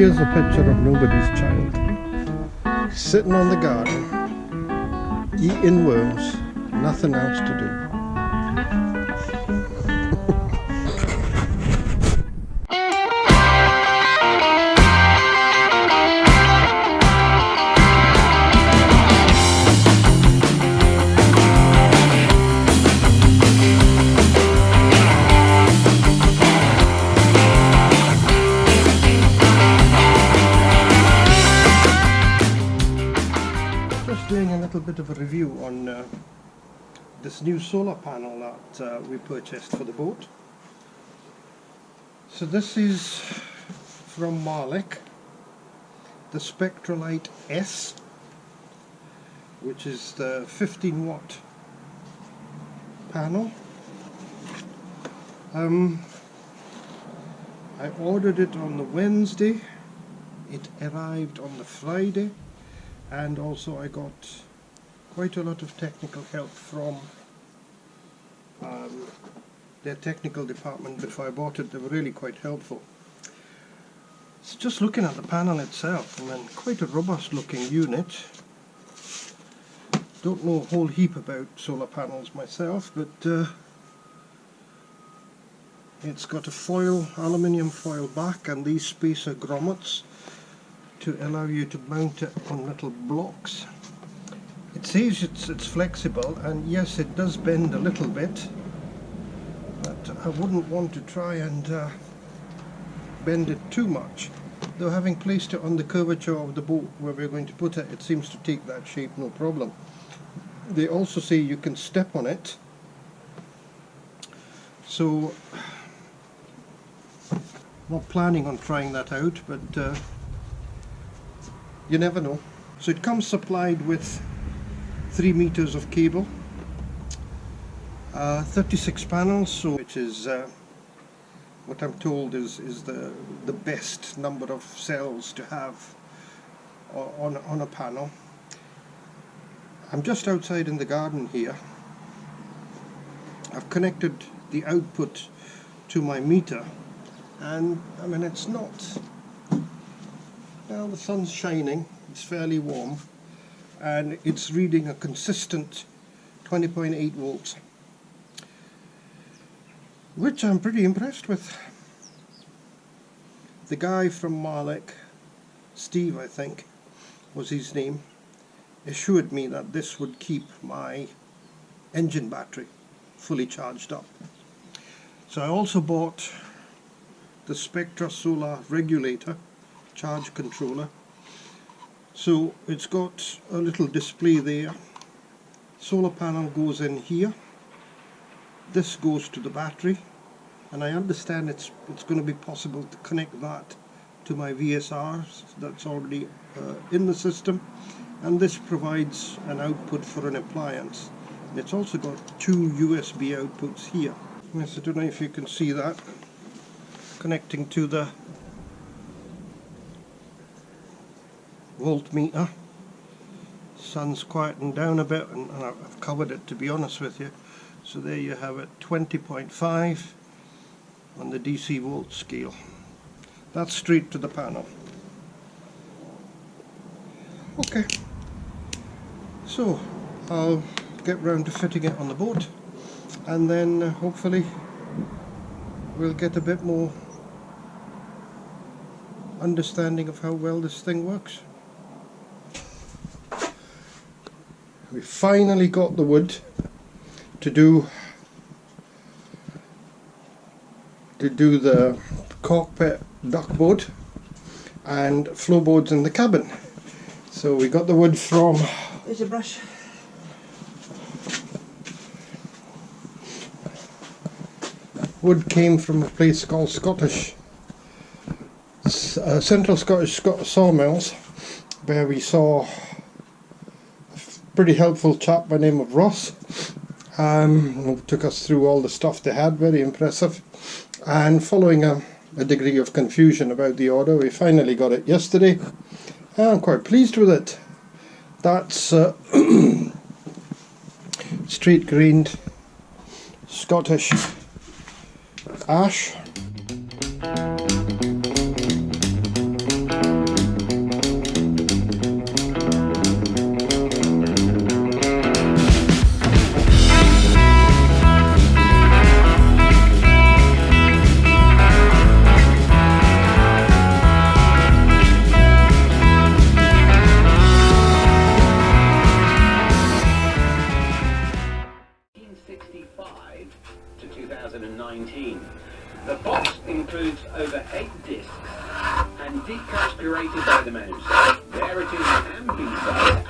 Here's a picture of nobody's child, sitting on the garden, eating worms, nothing else to do. Doing a little bit of a review on this new solar panel that we purchased for the boat. So this is from Marlec, the Spectralite S, which is the 15 watt panel. I ordered it on the Wednesday, it arrived on the Friday. And also I got quite a lot of technical help from their technical department before I bought it. They were really quite helpful. So just looking at the panel itself, I mean, quite a robust looking unit. Don't know a whole heap about solar panels myself, but it's got a aluminium foil back and these spacer grommets to allow you to mount it on little blocks. It says it's flexible, and yes, it does bend a little bit, but I wouldn't want to try and bend it too much. Though having placed it on the curvature of the boat where we're going to put it, it seems to take that shape no problem. They also say you can step on it, so not planning on trying that out, but you never know. So it comes supplied with 3 meters of cable, 36 panels, so which is what I'm told is the best number of cells to have on a panel. I'm just outside in the garden here. I've connected the output to my meter, and I mean, it's not, well, the sun's shining, it's fairly warm, and it's reading a consistent 20.8 volts, which I'm pretty impressed with. The guy from Marlec, Steve I think was his name, assured me that this would keep my engine battery fully charged up. So I also bought the Spectra Solar regulator charge controller. So it's got a little display there. Solar panel goes in here, this goes to the battery, and I understand it's going to be possible to connect that to my VSR that's already in the system, and this provides an output for an appliance. It's also got 2 USB outputs here. Yes, I don't know if you can see that, connecting to the voltmeter. Sun's quieting down a bit, and I've covered it, to be honest with you. So there you have it, 20.5 on the DC volt scale. That's straight to the panel. Okay, so I'll get round to fitting it on the boat, and then hopefully we'll get a bit more understanding of how well this thing works. We finally got the wood to do the cockpit duckboard and floorboards in the cabin. So we got the wood from... There's a brush. Wood came from a place called Central Scottish Sawmills, where we saw pretty helpful chap by the name of Ross, who took us through all the stuff they had, very impressive. And following a degree of confusion about the order, we finally got it yesterday. I'm quite pleased with it. That's straight grained Scottish ash. 8 discs and decaspurated by the mouse. There it is on B side.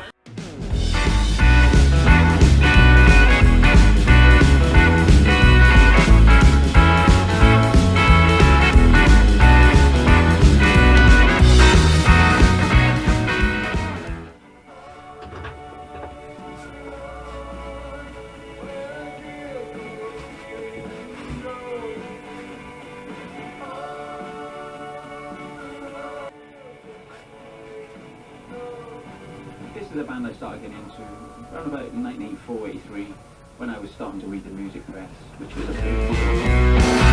This is a band I started getting into around about 1984, 83, when I was starting to read the music press, which was a big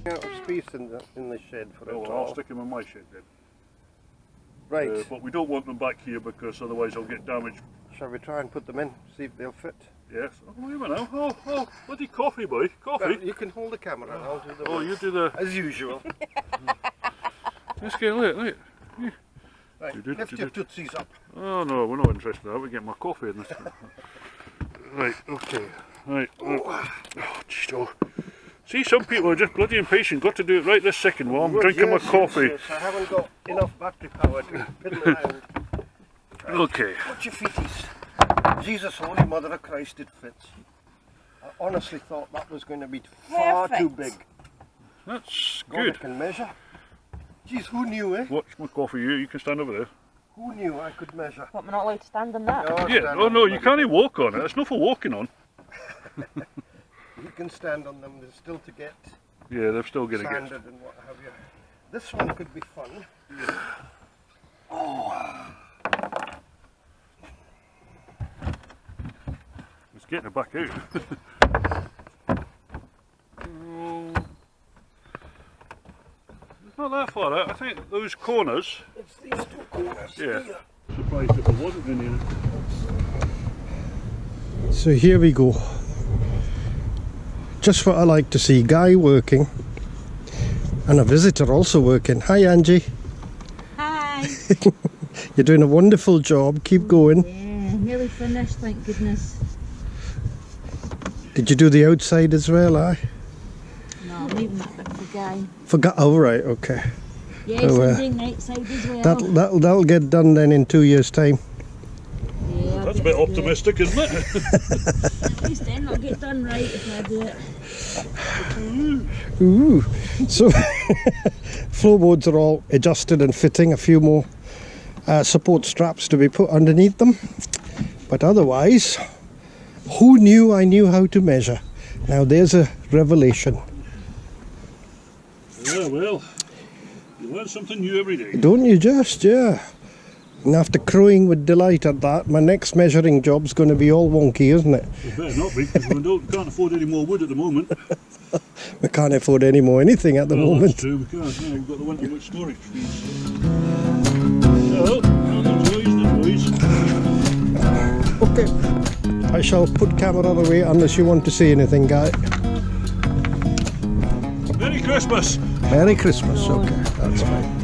Out of space in the shed for Oh, it. well, I'll stick them in my shed then. Right. But we don't want them back here because otherwise I'll get damaged. Shall we try and put them in, see if they'll fit? Yes. Oh, wait a minute. Oh, bloody coffee, boy. Coffee. Well, you can hold the camera and I'll do the Oh, work. you do the... As usual. Let's get lit. Yeah. Right, lift your tootsies up. Oh, no, we're not interested in that. We're getting my coffee in this. Right, okay. Right. Oh, geez, oh. See, some people are just bloody impatient. Got to do it right this second while I'm drinking my coffee. Yes, I haven't got enough battery power to pin around. Okay. Watch your feeties. Jesus, Holy Mother of Christ, it fits. I honestly thought that was going to be far too big. That's God, I good. can measure. Jeez, who knew, eh? Watch my coffee. You can stand over there. Who knew I could measure? What, we're not allowed to stand on that? No, Yeah. stand Oh on no, them. you can't even walk on it. It's not for walking on. You can stand on them, they're still to get Yeah, they're still getting it. sanded and what have you. This one could be fun. It's getting it back out. Oh. It's not that far out. I think those corners. It's these two corners Yeah. here. Surprised if there wasn't any in it. So here we go. Just what I like to see, Guy working and a visitor also working. Hi Angie. Hi! You're doing a wonderful job, keep going. Yeah, nearly finished, thank goodness. Did you do the outside as well, aye? No, I'm leaving that bit for Guy. Forgot, oh right, okay. Yes, Oh, I'm doing the outside as well. That'll get done then in 2 years' time. Yeah, That's a bit optimistic, isn't it? At least then it'll get done right if I do it. Ooh. So floorboards are all adjusted and fitting, a few more support straps to be put underneath them. But otherwise, who knew I knew how to measure? Now there's a revelation. Yeah, well, you learn something new every day. Don't you just, yeah. And after crowing with delight at that, my next measuring job's going to be all wonky, isn't it? It better not be, because we can't afford any more wood at the moment. We can't afford any more anything at the Well, moment. that's true, we can't. Yeah, we've got the winter wood storage fees. So, the boys. Okay. I shall put camera away unless you want to say anything, Guy. Merry Christmas! Merry Christmas, okay, that's fine.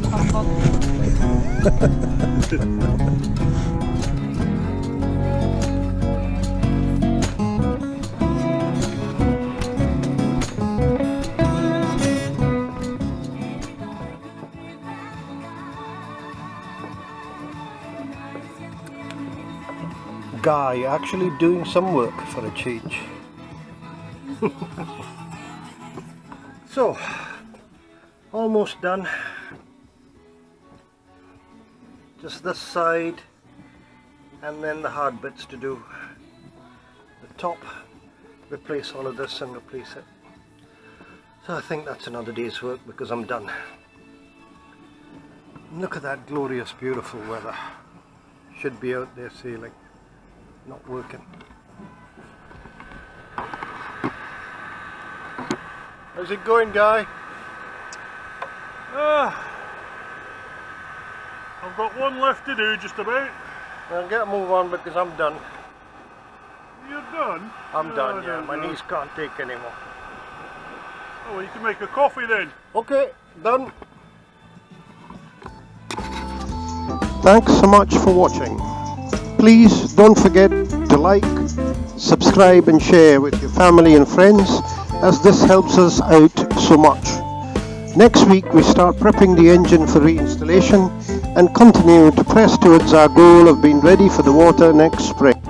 Guy actually doing some work for a change. So, almost done. Just this side and then the hard bits to do. The top, replace all of this and replace it. So I think that's another day's work because I'm done. Look at that glorious, beautiful weather. Should be out there sailing, not working. How's it going, Guy? I've got one left to do, just about. I'll get a move on because I'm done. You're done? I'm done, No, yeah. no, My no. knees can't take anymore. Oh, well, you can make a coffee then. Okay, done. Thanks so much for watching. Please don't forget to like, subscribe and share with your family and friends, as this helps us out so much. Next week we start prepping the engine for reinstallation and continue to press towards our goal of being ready for the water next spring.